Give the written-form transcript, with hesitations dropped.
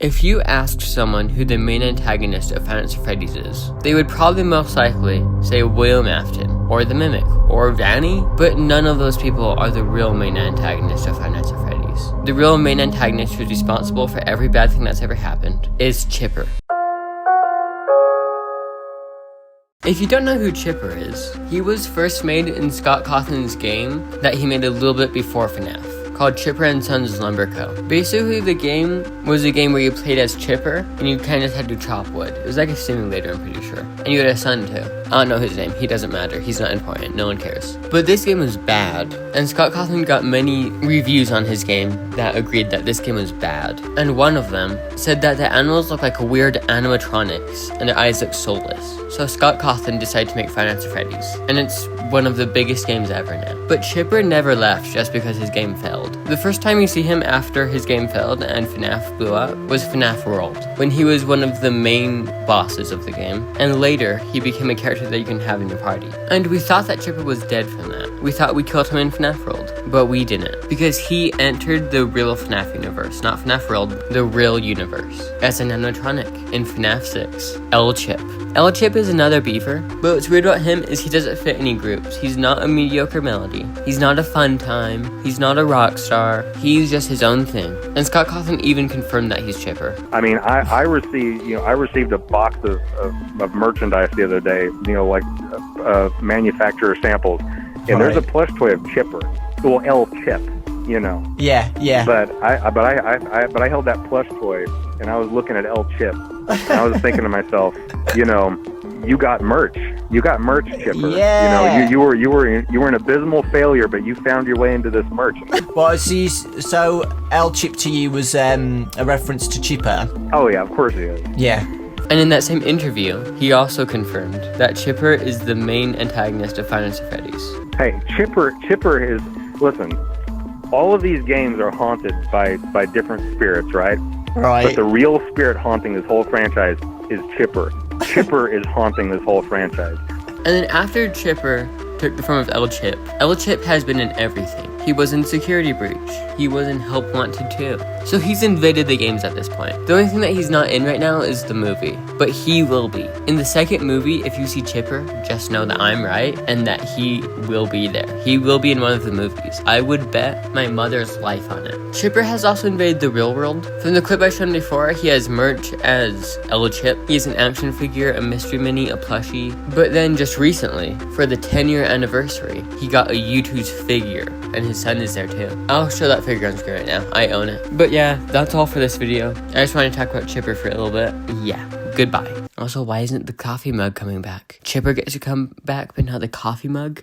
If you asked someone who the main antagonist of Five Nights at Freddy's is, they would probably most likely say William Afton, or the Mimic, or Vanny, but none of those people are the real main antagonist of Five Nights at Freddy's. The real main antagonist who's responsible for every bad thing that's ever happened is Chipper. If you don't know who Chipper is, he was first made in Scott Cawthon's game that he made a little bit before FNAF, called Chipper and Sons Lumber Co. Basically, the game was a game where you played as Chipper, and you kind of had to chop wood. It was like a simulator, I'm pretty sure. And you had a son, too. I don't know his name. He doesn't matter. He's not important. No one cares. But this game was bad, and Scott Cawthon got many reviews on his game that agreed that this game was bad. And one of them said that the animals look like weird animatronics, and their eyes look soulless. So Scott Cawthon decided to make Five Nights at Freddy's, and it's one of the biggest games ever now. But Chipper never left just because his game failed. The first time you see him after his game failed and FNAF blew up was FNAF World, when he was one of the main bosses of the game, and later he became a character that you can have in your party. And we thought that Chipper was dead from that. We thought we killed him in FNAF World, but we didn't, because he entered the real FNAF universe, not FNAF World, the real universe, as an animatronic in FNAF 6, L-Chip. L-Chip is another beaver, but what's weird about him is he doesn't fit any groups. He's not a mediocre melody. He's not a fun time. He's not a rock star. He's just his own thing. And Scott Cawthon even confirmed that he's Chipper. I mean, I received a box of merchandise the other day, like manufacturer samples, and there's a plush toy of Chipper. Well, L-Chip. Yeah. But I held that plush toy and I was looking at L-Chip and I was thinking to myself, you got merch. You got merch, Chipper. Yeah. You were an abysmal failure, but you found your way into this merch. Well, so L-Chip to you was a reference to Chipper. Oh yeah, of course he is. Yeah. And in that same interview, he also confirmed that Chipper is the main antagonist of Five Nights at Freddy's. Hey, Chipper is, listen, all of these games are haunted by different spirits, right? Right. But the real spirit haunting this whole franchise is Chipper. Chipper is haunting this whole franchise. And then after Chipper took the form of L-Chip, L-Chip has been in everything. He was in Security Breach. He was in Help Wanted 2. So he's invaded the games at this point. The only thing that he's not in right now is the movie, but he will be. In the second movie, if you see Chipper, just know that I'm right and that he will be there. He will be in one of the movies. I would bet my mother's life on it. Chipper has also invaded the real world. From the clip I showed before, he has merch as L-Chip. He has an action figure, a mystery mini, a plushie. But then just recently, for the 10-year anniversary, he got a U2's figure, and his son is there too. I'll show that figure on screen right now. I own it. But yeah, that's all for this video. I just want to talk about Chipper for a little bit. Yeah, goodbye. Also, why isn't the coffee mug coming back? Chipper gets to come back, but not the coffee mug?